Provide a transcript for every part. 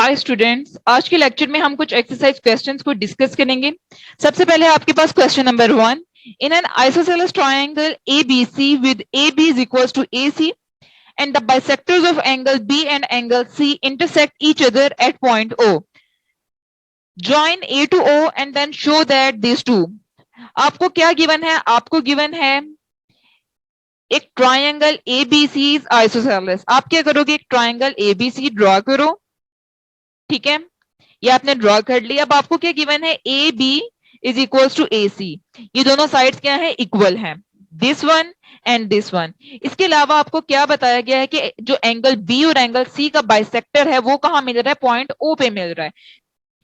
Hi students, आज के lecture में हम कुछ एक्सरसाइज क्वेश्चंस को डिस्कस करेंगे। सबसे पहले आपके पास question number 1। In an isosceles triangle ABC with AB is equals to AC and the bisectors of angle B and angle C intersect each other at point O. Join A to O and then show that these two. आपको क्या given है? आपको given है एक triangle ABC is isosceles। आप क्या करोगे? एक ट्रायंगल ABC ड्रॉ करो, ठीक है। ये आपने ड्रॉ कर लिया। अब आपको क्या गिवन है? A B is equal to A C. ये दोनों साइड्स क्या है? इक्वल है, this one and this one. इसके अलावा आपको क्या बताया गया है कि जो एंगल बी और एंगल सी का बाइसेक्टर है वो कहां मिल रहा है? पॉइंट ओ पे मिल रहा है,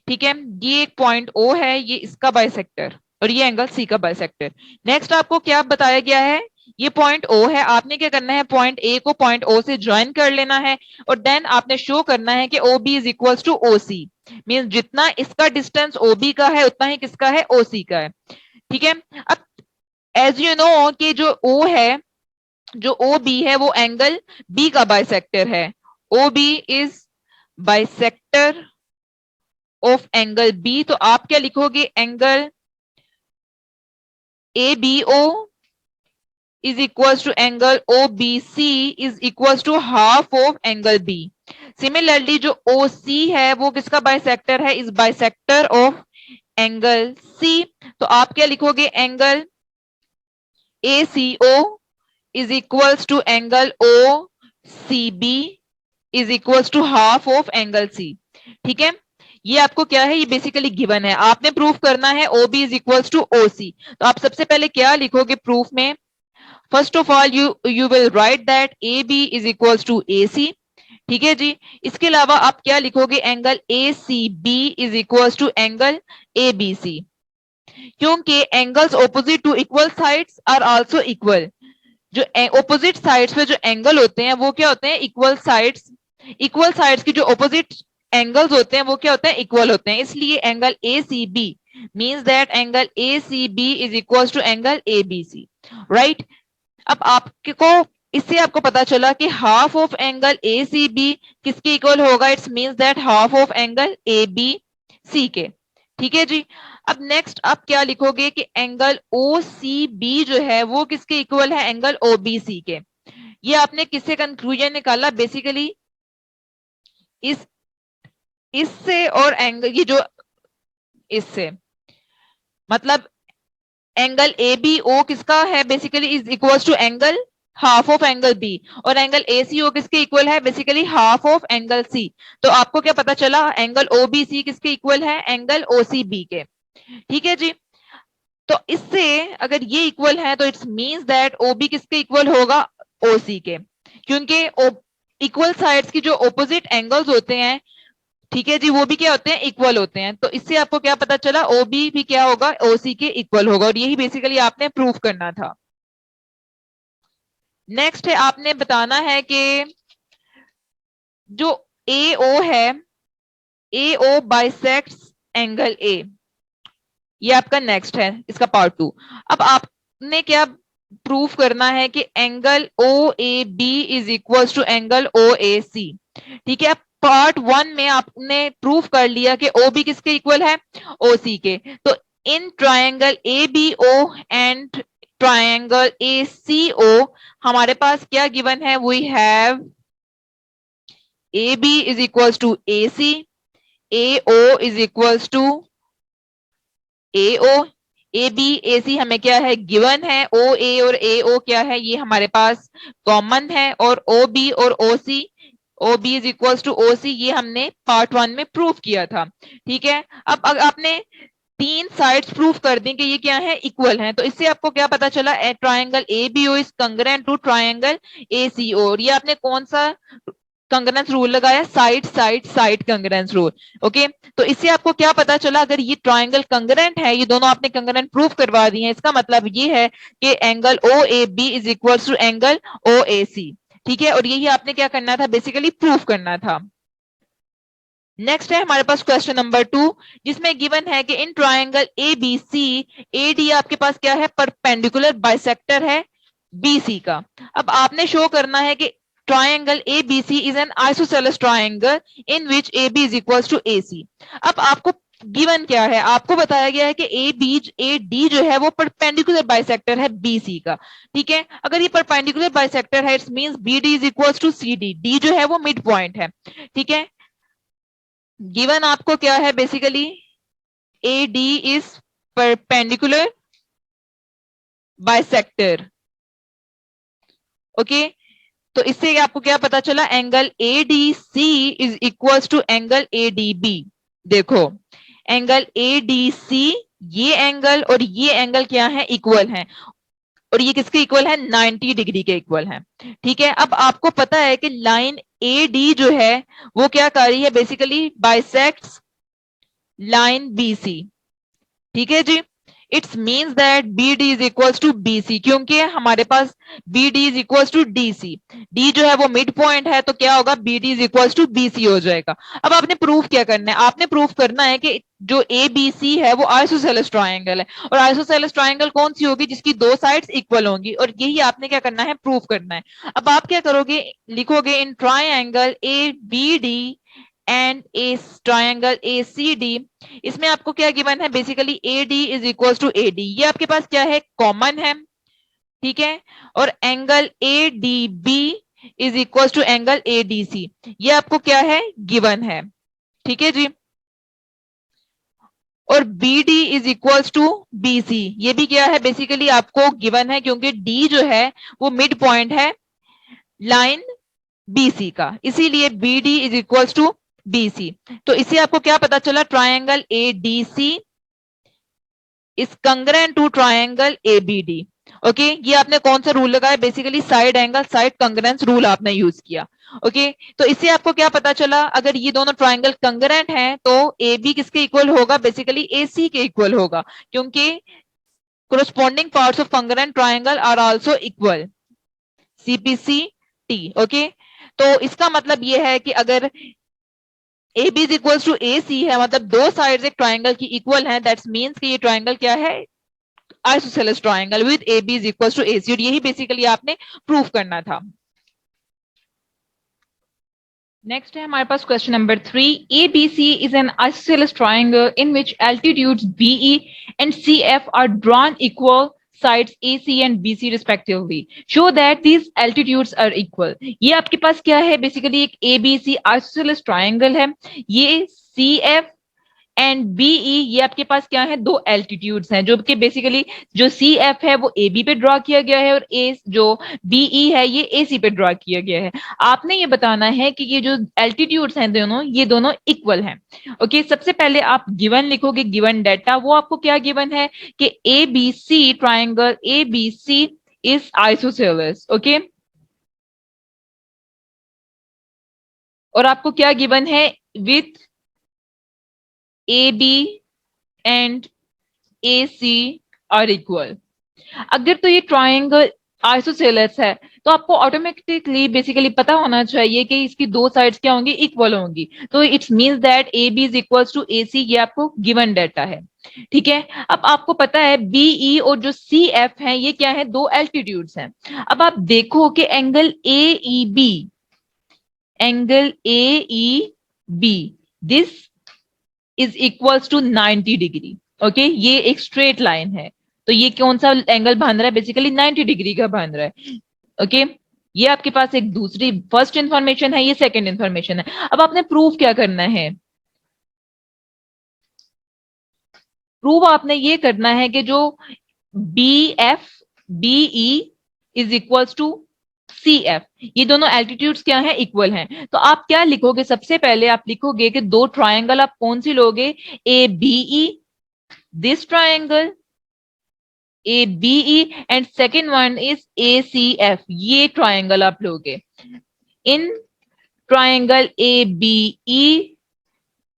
ठीक है। ये एक पॉइंट ओ है, ये इसका बाइसेक्टर, और ये एंगल सी का बाइसेक्टर। नेक्स्ट आपको क्या बताया गया है? ये पॉइंट ओ है, आपने क्या करना है? पॉइंट ए को पॉइंट ओ से ज्वाइन कर लेना है और देन आपने शो करना है कि O B is equal to O C. Mean जितना इसका डिस्टेंस ओ बी का है उतना ही किसका है? ओ सी का है, ठीक है। अब एज यू नो कि जो ओ है, जो ओ बी है वो एंगल बी का बाइसेक्टर है। O B is bisector of angle B. तो आप क्या लिखोगे? Angle A B O is equals to angle OBC is equals to half of angle B. Similarly जो OC है वो किसका बाइसेक्टर है? इस बाइसेक्टर ऑफ एंगल C। तो आप क्या लिखोगे? Angle ACO is equals to angle OCB is equals to half of angle C, ठीक है। ये आपको क्या है? ये बेसिकली गिवन है, आपने प्रूफ करना है OB is equals to OC। तो आप सबसे पहले क्या लिखोगे प्रूफ में? First of all you will write that A B is equals to A C, ठीक है जी। इसके अलावा आप क्या लिखोगे? Angle A C B is equals to angle A B C, क्योंकि angles opposite to equal sides are also equal. जो ऑपोजिट साइड्स पे जो एंगल होते हैं वो क्या होते हैं? Equal sides. इक्वल साइड्स की जो ऑपोजिट एंगल्स होते हैं वो क्या होते हैं? इक्वल होते हैं। इसलिए angle A C B means that angle A C B is equals to angle A B C, right. अब आपको इससे आपको पता चला कि half of angle A C B किसके इक्वल होगा? It's means that half of angle A B C के, ठीक है जी। अब नेक्स्ट आप क्या लिखोगे कि एंगल ओ सी बी जो है वो किसके इक्वल है? एंगल ओ बी सी के। ये आपने किससे कंक्लूजन निकाला? बेसिकली इस इससे और एंगल ये जो इससे, मतलब एंगल ए बी ओ किसका है? Basically is equal to angle half of angle B, और एंगल ए सी ओ किसके इक्वल है? Basically half of angle C. तो आपको क्या पता चला? एंगल ओ बी सी किसके इक्वल है? एंगल ओ सी बी के, ठीक है जी। तो इससे अगर ये इक्वल है तो it's means that O B किसके इक्वल होगा? ओ सी के, क्योंकि इक्वल साइड्स की जो ऑपोजिट एंगल्स होते हैं, ठीक है जी, वो भी क्या होते हैं? इक्वल होते हैं। तो इससे आपको क्या पता चला? ओबी भी क्या होगा? ओसी के इक्वल होगा, और यही बेसिकली आपने प्रूफ करना था। नेक्स्ट है आपने बताना है कि जो ए ओ है, ए ओ बाइसेक्ट्स एंगल ए। ये आपका नेक्स्ट है, इसका पार्ट 2। अब आपने क्या प्रूफ करना है कि angle O A B is equal to angle O A C, ठीक है। पार्ट 1 में आपने प्रूफ कर लिया कि ओ बी किसके इक्वल है? ओ सी के। तो in triangle A B O and triangle A C O हमारे पास क्या गिवन है? We have A B is equal to A C, A O is equal to A O. A B A C हमें क्या है? Given है। ओ ए और ए ओ क्या है? ये हमारे पास कॉमन है। और ओ बी और O C, O B is equal to O C, ये हमने पार्ट 1 में प्रूफ किया था, ठीक है। अब आपने तीन साइड्स प्रूफ कर दी कि ये क्या है? इक्वल है। तो इससे आपको क्या पता चला? Triangle A B O is congruent to triangle A C O. और ये आपने कौन सा कंग्रेंस रूल लगाया? Side side side congruence rule, okay. तो इससे आपको क्या पता चला? अगर ये ट्रायंगल कंग्रेंट है, ये दोनों आपने कंग्रेंट प्रूफ करवा दिए हैं, इसका मतलब ये है कि angle O A B is equal to angle O A C, ठीक है। और यही आपने क्या करना था? बेसिकली प्रूफ करना था। नेक्स्ट है हमारे पास क्वेश्चन नंबर 2, जिसमें गिवन है कि in triangle A B C A D आपके पास क्या है? परपेंडिकुलर बाइसेक्टर है बी सी का। अब आपने शो करना है कि triangle ABC is an isosceles triangle in which AB is equals to AC। अब आपको गिवन क्या है, आपको बताया गया है कि AD जो है वो परपेंडिकुलर बाइसेक्टर है BC का। ठीक है, अगर ये परपेंडिकुलर बाइसेक्टर है it's means BD is equals to CD। D जो है वो मिड पॉइंट है। ठीक है, गिवन आपको क्या है, basically AD is perpendicular bisector. Okay, तो इससे आपको क्या पता चला, angle ADC is equals to angle ADB। देखो एंगल ADC, ये एंगल और ये एंगल क्या है, इक्वल है, और ये किसके इक्वल है, 90 डिग्री के इक्वल है। ठीक है, अब आपको पता है कि लाइन AD जो है वो क्या कर रही है, बेसिकली बाइसेक्ट्स लाइन BC। ठीक है जी, it's means that BD is equals to BC, क्योंकि हमारे पास BD is equals to DC। D जो है वो मिड पॉइंट है, तो क्या होगा, BD is equals to BC हो जाएगा। अब आपने प्रूफ क्या करना है, आपने प्रूफ करना है कि जो ABC है वो आइसोसेलेस ट्राइंगल है, और आइसोसेलेस ट्राइंगल कौन सी होगी, जिसकी दो साइड्स इक्वल होंगी, और यही आपने क्या करना है, प्रूफ करना है। अब आप क्या करोगे, लिखोगे in triangle ABD and a triangle ACD। इसमें आपको क्या गिवन है, basically AD is equal to AD, ये आपके पास क्या है, कॉमन है। ठीक है, और angle ADB is equal to angle ADC, ये आपको क्या है, गिवन है। ठीक है जी, और BD is equal to BC, ये भी क्या है, बेसिकली आपको गिवन है, क्योंकि D जो है वो मिड पॉइंट है लाइन BC का, इसीलिए BD is equal to BC। तो इससे आपको क्या पता चला, triangle ADC is congruent to triangle ABD। Okay, ये आपने कौन सा रूल लगाया, basically side angle side congruence rule आपने यूज किया। ओके, तो इससे आपको क्या पता चला, अगर ये दोनों ट्राइंगल कंग्रेंट हैं तो AB किसके इक्वल होगा, बेसिकली AC के इक्वल होगा, क्योंकि corresponding parts of congruent triangle are also equal, CPCT। Okay, तो इसका मतलब ये है कि अगर AB is equal to AC है, मतलब दो साइड्स एक ट्राइंगल की इक्वल हैं, दैट्स मींस कि ये ट्राइंगल क्या है, isosceles triangle with AB is equal to AC, और यही बेसिकली आपने प्रूफ करना था। नेक्स्ट है हमारे पास question number 3, ABC is an isosceles triangle in which altitudes BE and CF are drawn equal sides AC and BC respectively. Show that these altitudes are equal. ये आपके पास क्या है, बेसिकली एक ABC isosceles triangle है, ये CF and BE ये आपके पास क्या है, दो एल्टीट्यूड्स हैं, जो कि बेसिकली जो CF है वो AB पे ड्रॉ किया गया है, और जो BE है ये AC पे ड्रॉ किया गया है। आपने ये बताना है कि ये जो एल्टीट्यूड्स हैं दोनों, ये दोनों इक्वल हैं। ओके, सबसे पहले आप गिवन लिखोगे, गिवन डेटा, वो आपको क्या गिवन है कि ABC triangle ABC is isosceles. Okay, और आपको क्या गिवन है, with AB and AC are equal. अगर तो ये ट्राइंगल आइसोसेलेस है तो आपको ऑटोमेटिकली बेसिकली पता होना चाहिए कि इसकी दो साइड्स क्या होंगी, इक्वल होंगी, तो it's means that AB is equals to AC, ये आपको गिवन डाटा है। ठीक है, अब आपको पता है BE और जो CF है ये क्या है, दो एल्टीट्यूड्स हैं। अब आप देखो कि angle AEB this is equals to 90 degree. Okay, ये एक स्ट्रेट लाइन है, तो ये कौन सा एंगल बन रहा है, बेसिकली 90 डिग्री का बन रहा है। ओके, ये आपके पास एक दूसरी फर्स्ट इंफॉर्मेशन है, ये सेकंड इंफॉर्मेशन है। अब आपने प्रूफ क्या करना है, प्रूफ आपने ये करना है कि जो BE is equals to CF, ये दोनों एल्टीट्यूड्स क्या हैं, इक्वल हैं। तो आप क्या लिखोगे, सबसे पहले आप लिखोगे कि दो ट्राइंगल आप कौन सी लोगे, ABE, this triangle ABE, and second one is ACF, ये ट्राइंगल आप लोगे। In triangle ABE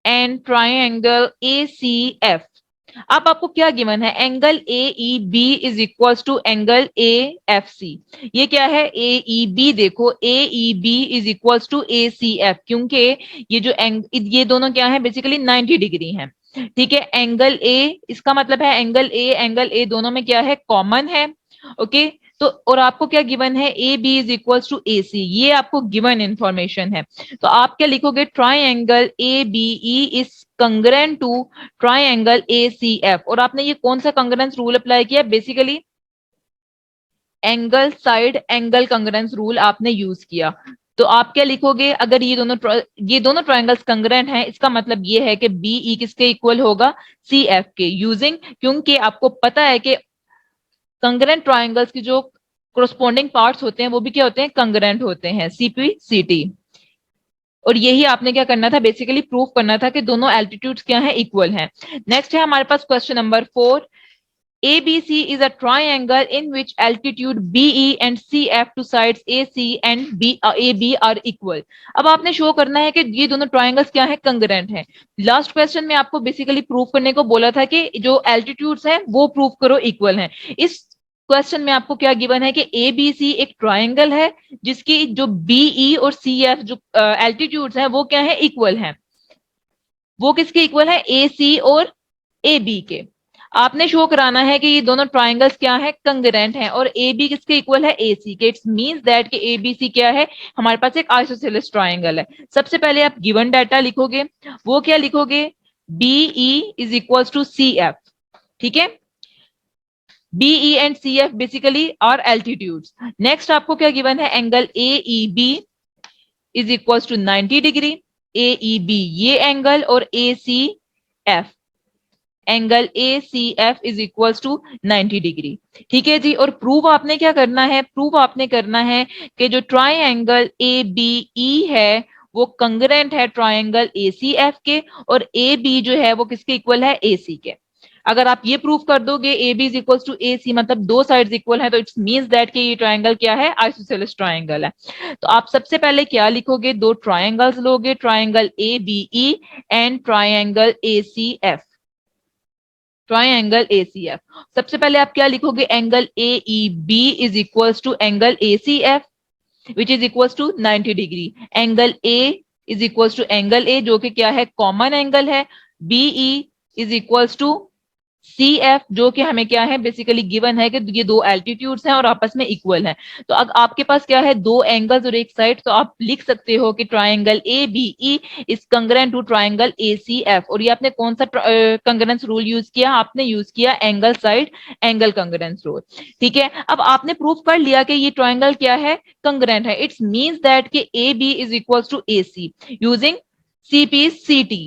and triangle ACF, अब आपको क्या गिवन है, angle AEB is equal to angle AFC। ये क्या है, AEB, देखो AEB is equal to ACF, क्योंकि ये जो ये दोनों क्या है, बेसिकली 90 डिग्री हैं। ठीक है, एंगल A, इसका मतलब है एंगल A दोनों में क्या है, कॉमन है। ओके, तो और आपको क्या गिवन है, A B is equal to A C, ये आपको गिवन इंफॉर्मेशन है। तो आप क्या लिखोगे, triangle A B E is congruent to triangle A C F. और आपने ये कौन सा कंग्रेंस रूल अप्लाई किया, basically angle side angle congruence rule आपने यूज किया। तो आप क्या लिखोगे, अगर ये दोनों ट्राइंगल्स कंग्रेंट हैं, इसका मतलब ये है कि बी ई किसके इक्वल होगा, सी एफ के, यूजिंग, क्योंकि आपको पता है कि कंग्रेंट ट्राइंगल्स की जो कोरस्पॉन्डिंग पार्ट्स होते हैं वो भी क्या होते हैं, कंग्रेंट होते हैं, सीपी सीटी। और यही आपने क्या करना था, बेसिकली प्रूफ करना था कि दोनों एल्टीट्यूड्स क्या हैं, इक्वल हैं। नेक्स्ट है हमारे पास question number 4, ABC is a triangle in which altitude BE and CF to sides AC and AB are equal। अब आपने शो करना है कि ये दोनों ट्राइंगल्स क्या है, कंग्रेंट हैं। लास्ट क्वेश्चन में आपको बेसिकली प्रूफ करने को बोला था कि जो एल्टीट्यूड्स हैं वो प्रूफ करो इक्वल हैं। इस क्वेश्चन में आपको क्या गिवन है कि ABC एक ट्राइंगल है जिसकी जो BE और CF जो एल्टीट्यूड्स हैं वो क्या है, इक्वल हैं। वो किसके इक्वल है, AC और AB के। आपने शो कराना है कि ये दोनों ट्राइंगल्स क्या है, कंग्रेंट हैं, और ए बी किसके इक्वल है, ए सी के। इट्स मींस दैट कि ए बी सी क्या है, हमारे पास एक आइसोसेलेस ट्राइंगल है। सबसे पहले आप गिवन डाटा लिखोगे, वो क्या लिखोगे, B E is equal to C F, ठीक है। B E and C F basically are altitudes. Next आपको क्या गिवन है, angle A E B is equal to 90 degree, A E B ये एंगल, और A C F angle A C F is equal to 90 degree, ठीक है जी। और prove आपने क्या करना है, प्रूव आपने करना है कि जो ट्राइंगल ए बी ई है वो कंग्रेंट है ट्राइंगल ए सी एफ के, और ए बी जो है वो किसके इक्वल है, ए सी के। अगर आप ये प्रूव कर दोगे A B is equal to A C, मतलब दो साइड्स इक्वल है, तो इट्स मींस दैट कि ये ट्राइंगल क्या है, आइसोसेलेस ट्राइंगल है। तो आप सबसे पहले क्या लिखोगे, दो ट्राइंगल्स लोगे, triangle A B E and triangle A C F, triangle ACF। सबसे पहले आप क्या लिखोगे, angle AEB is equals to angle ACF which is equals to 90 degree. Angle A is equals to angle A जो कि क्या है, कॉमन एंगल है। BE is equals to CF जो कि हमें क्या है, बेसिकली गिवन है कि ये दो एल्टीट्यूड्स हैं और आपस में इक्वल हैं। तो अगर आपके पास क्या है, दो एंगल्स और एक साइड, तो आप लिख सकते हो कि triangle ABE is congruent to triangle ACF। और ये आपने कौन सा कंग्रेंस रूल यूज किया, आपने यूज किया angle side angle congruence rule, ठीक है। अब आपने प्रूफ कर लिया कि ये ट्राइंगल क्या है, कंग्रेंट है। इट्स मींस दैट कि AB is equal to AC using CP CT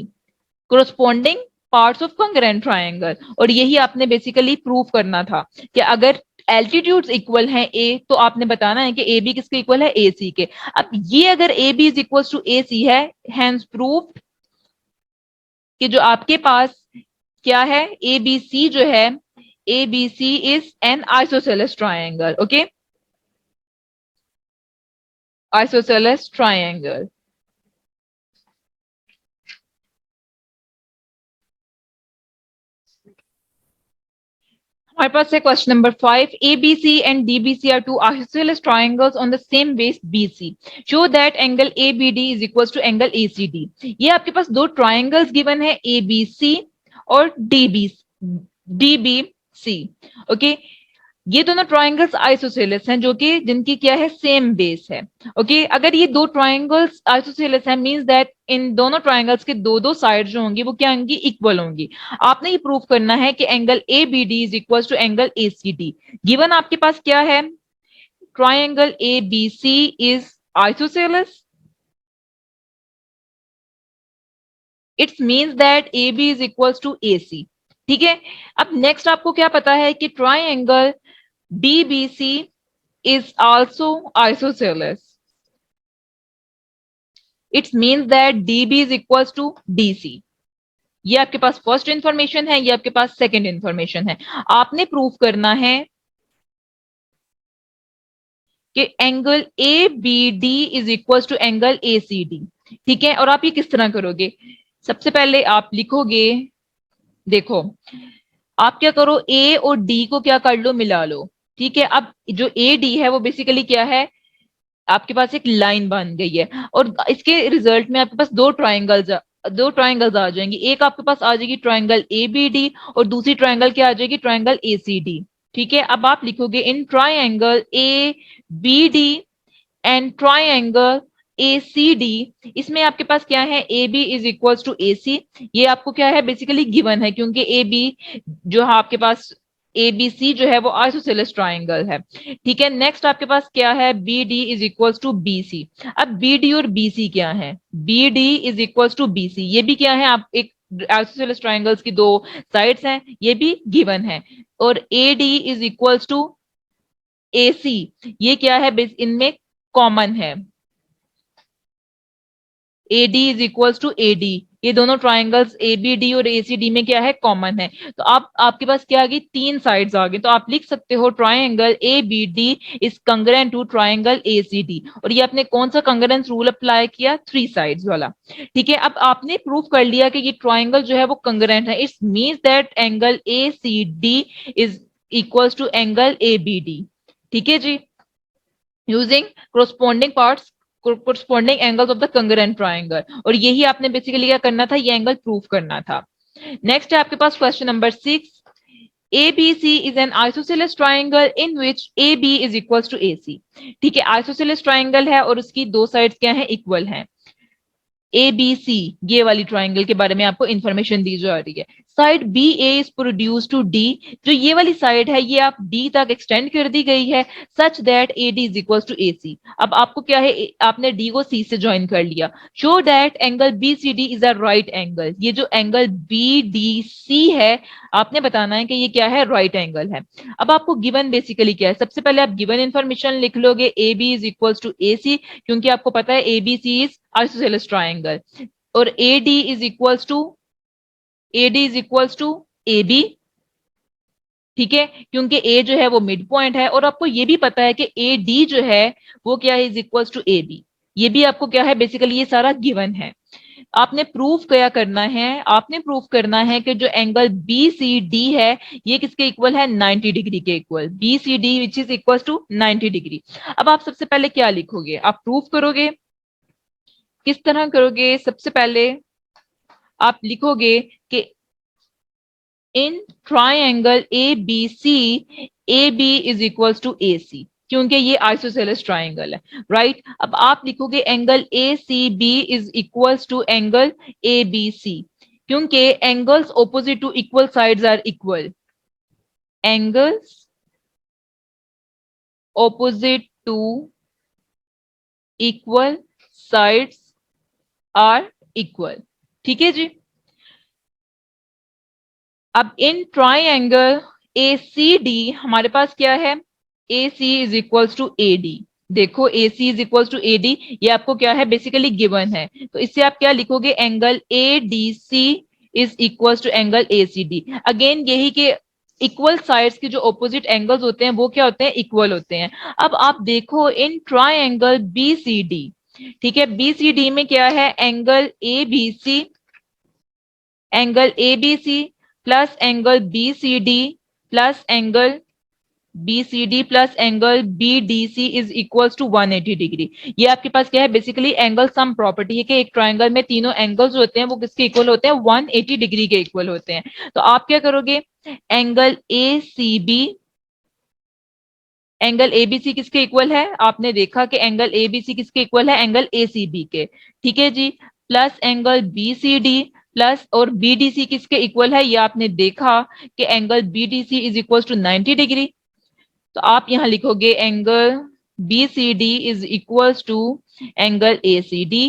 corresponding parts of congruent triangle. और यही आपने बेसिकली प्रूव करना था कि अगर एल्टीट्यूड्स इक्वल हैं ए, तो आपने बताना है कि ए बी किसके इक्वल है, ए सी के। अब ये अगर A B is equal to A C है, हैंस प्रूव्ड कि जो आपके पास क्या है, ए बी सी जो है, A B C is an isosceles triangle, okay, isosceles triangle. हमारे पास है question number 5, ABC and DBC are two isosceles triangles on the same base BC. Show that angle ABD is equals to angle ACD. ये आपके पास दो triangles given है, ABC और DBC, okay. ये दोनों ट्राइंगल्स आइसोसेलेस हैं जो कि जिनकी क्या है, सेम बेस है, ओके। अगर ये दो ट्राइंगल्स आइसोसेलेस हैं, मींस दैट इन दोनों ट्राइंगल्स के दो दो साइड जो होंगी वो क्या होंगी, इक्वल होंगी। आपने ये प्रूव करना है कि angle ABD is equal to angle ACD। Given आपके पास क्या है, triangle ABC is isosceles, it's means that AB is equal to AC, ठीक है। अब नेक्स्ट आपको क्या पता है कि triangle DBC is also isosceles. It means that DB is equals to DC. ये आपके पास फर्स्ट इंफॉर्मेशन है, ये आपके पास सेकंड इंफॉर्मेशन है। आपने प्रूफ करना है कि angle ABD is equal to angle ACD, ठीक है। और आप ये किस तरह करोगे, सबसे पहले आप लिखोगे, देखो आप क्या करो, A और D को क्या कर लो, मिला लो, ठीक है। अब जो AD है वो बेसिकली क्या है, आपके पास एक लाइन बन गई है, और इसके रिजल्ट में आपके पास दो ट्राइंगल्स आ जाएंगी। एक आपके पास आ जाएगी ट्राइंगल ABD और दूसरी ट्राइंगल क्या आ जाएगी, ट्राइंगल ACD, ठीक है, अब आप लिखोगे in triangle A B D and triangle A C D, इसमें आपके पास क्या है, A B is equal to A C, ये आपको क्या है बेसिकली गिवन है, क्योंकि ए बी जो है आपके पास ए बी सी जो है वो आइसोसेलेस ट्राइंगल है। ठीक है, नेक्स्ट आपके पास क्या है, B D is equal to B C. अब बी डी और बी सी क्या है, B D is equal to B C, ये भी क्या है, आप एक आइसोसेलेस ट्राइंगल्स की दो साइड्स हैं, ये भी गिवन है। और A D is equal to A C, ये क्या है, इनमें कॉमन है, AD is equal to AD, ये दोनों ट्राइंगल्स ABD और ACD में क्या है, कॉमन है। तो आप आपके पास क्या आ गई, तीन साइड्स आ गई, तो आप लिख सकते हो triangle ABD is congruent to triangle ACD। और ये आपने कौन सा कंग्रेंस रूल अप्लाई किया, थ्री साइड्स वाला। ठीक है, अब आपने प्रूफ कर लिया कि ये ट्राइंगल जो है वो कंग्रेंट है, it's means that angle ACD is equal to angle ABD। ठीक है जी, using corresponding parts corresponding angles of the congruent triangle, और यही आपने बेसिकली क्या करना था, ये एंगल प्रूफ करना था। नेक्स्ट है आपके पास question number 6, ABC is an isosceles triangle in which AB is equals to AC। ठीक है, आइसोसेलेस ट्राइंगल है और उसकी दो साइड्स क्या है, इक्वल है। ए बी सी, ये वाली ट्राइंगल के बारे में आपको इंफॉर्मेशन दी जा रही है। Side B A is produce to D, जो ये वाली साइड है ये आप डी तक एक्सटेंड कर दी गई है, such that A D is equal to A C. अब आपको क्या है, आपने डी को सी से ज्वाइन कर लिया। Show that angle B C D is a right angle, ये जो एंगल बी डी सी है आपने बताना है कि ये क्या है, राइट एंगल है। अब आपको गिवन बेसिकली क्या है, सबसे पहले आप गिवन इंफॉर्मेशन लिख लोगे, A B is equal to A C, क्योंकि आपको पता है A B C is isosceles triangle, और AD is equals to AB। ठीक है, क्योंकि A जो है वो मिड पॉइंट है, और आपको ये भी पता है कि AD जो है वो क्या है, इज इक्वल्स टू AB, ये भी आपको क्या है बेसिकली ये सारा गिवन है। आपने प्रूफ क्या करना है, आपने प्रूफ करना है कि जो एंगल BCD है ये किसके इक्वल है, 90 डिग्री के equal, BCD which is equal to 90 degree. अब आप सबसे पहले क्या लिखोगे, आप प्रूफ करोगे, किस तरह करोगे, सबसे पहले आप लिखोगे कि in triangle A B C A B is equal to A C, क्योंकि ये आइसोसेलेस ट्राइंगल है, राइट। अब आप लिखोगे angle A C B is equal to angle A B C, क्योंकि angles opposite to equal sides are equal, angles opposite to equal sides are equal. ठीक है जी, अब इन ट्राइंगल ए सी डी हमारे पास क्या है, A C is equal to A D, देखो A C is equal to A D, ये आपको क्या है बेसिकली गिवन है, तो इससे आप क्या लिखोगे, angle A D C is equal to angle A C D. Again यही के इक्वल साइड्स के जो ऑपोजिट एंगल्स होते हैं वो क्या होते हैं, इक्वल होते हैं। अब आप देखो in triangle B C D, ठीक है, बी सी डी में क्या है, angle A B C, angle A B C plus angle B C D plus angle B C D plus angle B D C is equal to 180 degree. ये आपके पास क्या है बेसिकली एंगल सम प्रॉपर्टी है कि एक triangle में तीनों एंगल्स होते हैं वो किसके इक्वल होते हैं, 180 डिग्री के इक्वल होते हैं। तो आप क्या करोगे, angle A C B, angle A B C किसके इक्वल है, आपने देखा कि एंगल एबीसी किसके इक्वल है, एंगल एसीबी के। ठीक है जी, प्लस एंगल बीसीडी प्लस और बीडीसी किसके इक्वल है, ये आपने देखा कि angle B D C is equal to 90 degree. तो आप यहां लिखोगे angle B C D is equal to angle A C D,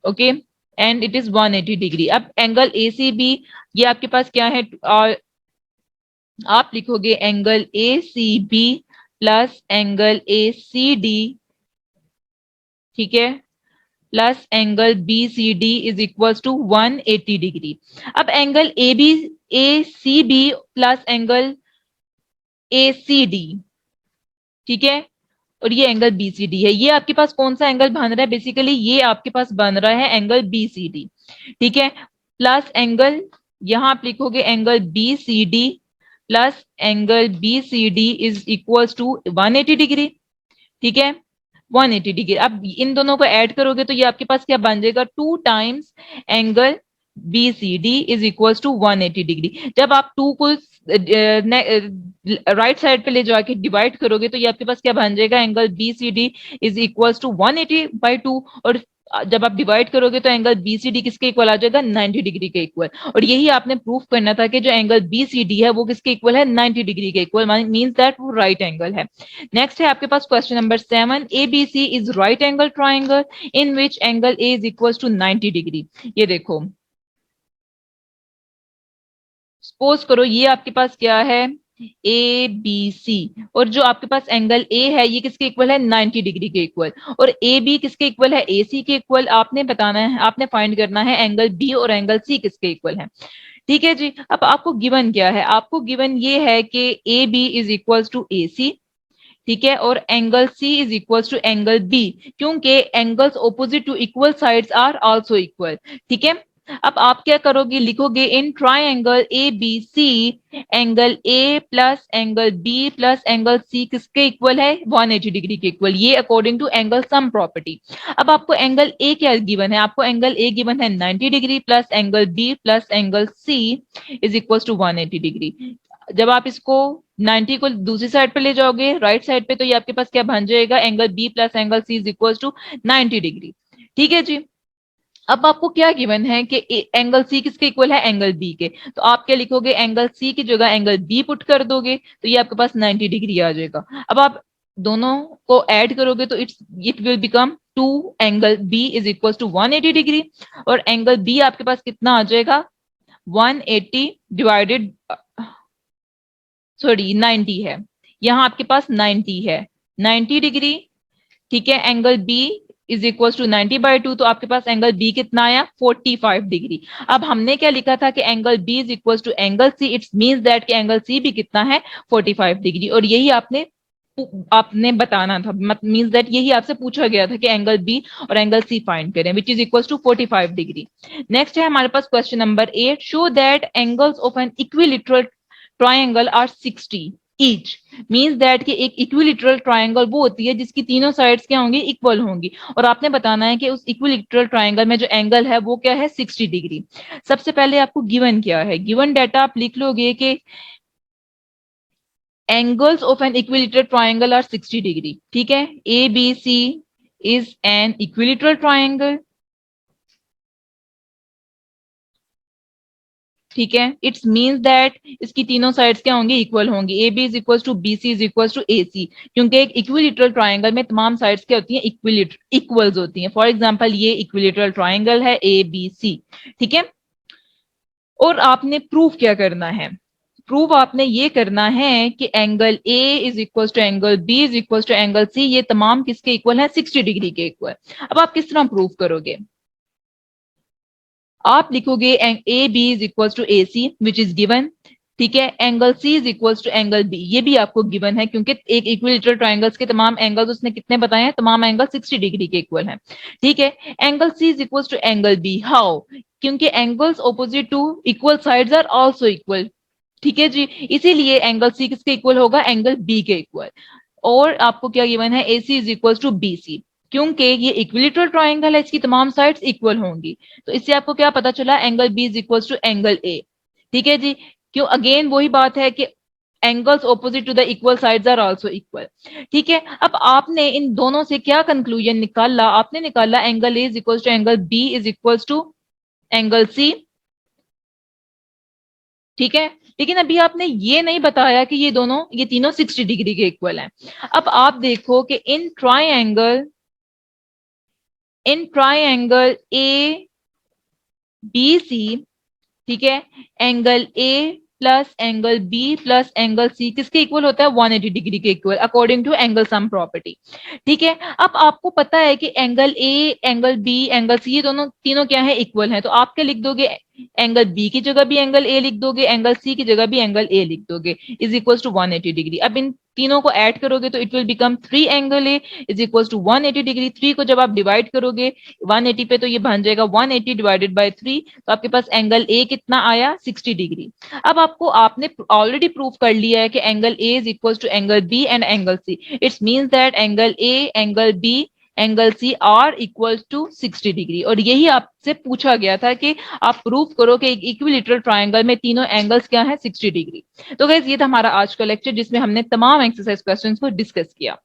okay, and it is 180 degree. अब एंगल एसीबी ये आपके पास क्या है, आप लिखोगे angle ACB plus angle ACD, ठीक है, plus angle BCD is equal to 180 degree. अब angle ACB plus angle ACD, ठीक है, और ये एंगल BCD है, ये आपके पास कौन सा एंगल बन रहा है, बेसिकली ये आपके पास बन रहा है एंगल BCD, ठीक है, प्लस एंगल यहां आप लिखोगे angle BCD plus angle BCD is equal to 180 degree, ठीक है, 180 डिग्री। अब इन दोनों को ऐड करोगे तो ये आपके पास क्या बन जाएगा, 2 times angle B C D is equal to 180 degree. जब आप टू को राइट साइड पे ले जाके डिवाइड करोगे तो ये आपके पास क्या बन जाएगा, angle B C D is equal to 180/2। और जब आप डिवाइड करोगे तो एंगल बी सी डी किसके इक्वल आ जाएगा, 90 डिग्री के इक्वल। और यही आपने प्रूफ करना था कि जो एंगल बी सी डी है वो किसके इक्वल है, 90 डिग्री के इक्वल, मींस दैट वो राइट एंगल है। नेक्स्ट है आपके पास question number 7, A B C is right angle triangle in which angle A is equal to 90 degree. ये देखो, सपोज करो ये आपके पास क्या है, ए बी सी, और जो आपके पास एंगल ए है ये किसके इक्वल है, 90 डिग्री के इक्वल। और ए बी किसके इक्वल है, ए सी के इक्वल। आपने बताना है, आपने फाइंड करना है एंगल बी और एंगल सी किसके इक्वल है। ठीक है जी। अब आपको गिवन क्या है, आपको गिवन ये है कि A B is equal to A C, ठीक है, और angle C is equal to angle B, क्योंकि angles opposite to equal sides are also equal. ठीक है। अब आप क्या करोगे, लिखोगे in triangle A B C angle A plus angle B plus angle C किसके इक्वल है, 180 डिग्री के इक्वल, ये according to angle sum property. अब आपको एंगल ए क्या गिवन है, आपको एंगल ए गिवन है 90 degree plus angle B plus angle C is equal to 180 degree. जब आप इसको 90 को दूसरी साइड पे ले जाओगे राइट साइड पे, तो ये आपके पास क्या बन जाएगा, angle B plus angle C is equal to 90 degree. ठीक है जी। अब आपको क्या गिवन है कि एंगल सी किसके इक्वल है, एंगल बी के। तो आप क्या लिखोगे, एंगल सी की जगह एंगल बी पुट कर दोगे तो ये आपके पास 90 डिग्री आ जाएगा। अब आप दोनों को ऐड करोगे तो it will become 2 angle B is equal to 180 degree, और एंगल बी आपके पास कितना आ जाएगा, 180 डिवाइडेड, सॉरी 90 है, यहां आपके पास 90 है, 90 डिग्री। ठीक है, angle B is equal to 90/2, तो आपके पास एंगल बी कितना आया, 45 डिग्री। अब हमने क्या लिखा था कि angle B is equal to angle C, it's means that कि एंगल सी भी कितना है, 45 डिग्री। और यही आपने आपने बताना था, मींस दैट यही आपसे पूछा गया था कि एंगल बी और एंगल सी फाइंड करें, which is equal to 45 degree. Next है हमारे पास question number 8, show that angles of an equilateral triangle are 60 each. Means that कि एक इक्विलिटरल ट्राइंगल वो होती है जिसकी तीनों साइड्स क्या होंगी, इक्वल होंगी। और आपने बताना है कि उस इक्विलिटरल ट्राइंगल में जो एंगल है वो क्या है, 60 डिग्री। सबसे पहले आपको गिवन क्या है, गिवन डाटा आप लिख लोगे कि angles of an equilateral triangle are 60 degree. ठीक है, A B C is an equilateral triangle. ठीक है, इट्स मीन्स दैट इसकी तीनों साइड्स क्या होंगी, इक्वल होंगी। A B is equal to B C is equal to A C, क्योंकि एक इक्विलिटरल ट्राइंगल में तमाम साइड्स क्या होती हैं, इक्वल्स होती हैं। फॉर एग्जांपल ये इक्विलिटरल ट्राइंगल है ए बी सी। ठीक है, और आपने प्रूफ क्या करना है, प्रूफ आपने ये करना है कि angle A is equal to angle B is equal to angle C, ये तमाम किसके इक्वल है, 60 डिग्री के इक्वल। अब आप किस तरह प्रूफ करोगे, आप लिखोगे A B is equal to A C which is given. ठीक है, angle C is equal to angle B, ये भी आपको गिवन है, क्योंकि एक इक्विलेटरल ट्राइंगल्स के तमाम एंगल्स उसने कितने बताए हैं, तमाम एंगल 60 डिग्री के इक्वल हैं। ठीक है, angle C is equal to angle B, how, क्योंकि angles opposite to equal sides are also equal. ठीक है जी, इसीलिए एंगल सी किसके इक्वल होगा, एंगल बी के इक्वल। और आपको क्या गिवन है, A C is equal to B C, क्योंकि ये इक्विलिटरल ट्राइंगल है, इसकी तमाम साइड्स इक्वल होंगी। तो इससे आपको क्या पता चला, angle B is equal to angle A. ठीक है जी, क्यों, अगेन वही बात है कि angles opposite to the equal sides are also equal. ठीक है, अब आपने इन दोनों से क्या कंक्लूजन निकाला, आपने निकाला angle A is equal to angle B is equal to angle C. ठीक है, लेकिन अभी आपने ये नहीं बताया कि ये तीनों 60 डिग्री के इक्वल हैं। अब आप देखो कि in triangle A B C, ठीक है, angle A plus angle B plus angle C किसके इक्वल होता है, 180 डिग्री के equal, according to angle sum property. ठीक है, अब आपको पता है कि angle A angle B angle C ये दोनों तीनों क्या है, इक्वल हैं। तो आप क्या लिख दोगे, एंगल बी की जगह भी एंगल ए लिख दोगे, एंगल सी की जगह भी एंगल ए लिख दोगे, इज इक्वल टू 180 डिग्री। अब इन तीनों को ऐड करोगे तो it will become 3 angle A is equal to 180 degree. 3 को जब आप डिवाइड करोगे 180 पे तो ये बन जाएगा 180 डिवाइडेड बाय 3, तो आपके पास एंगल ए कितना आया, 60 डिग्री। अब आपने ऑलरेडी प्रूव कर लिया है कि angle A is equal to angle B and angle C, it's means that angle A angle B angle C are equals to 60 degree. और यही आपसे पूछा गया था कि आप प्रूव करो कि एक इक्विलेटरल ट्रायंगल में तीनों एंगल्स क्या है, 60 डिग्री। तो गाइस ये था हमारा आज का लेक्चर जिसमें हमने तमाम एक्सरसाइज क्वेश्चंस को डिस्कस किया।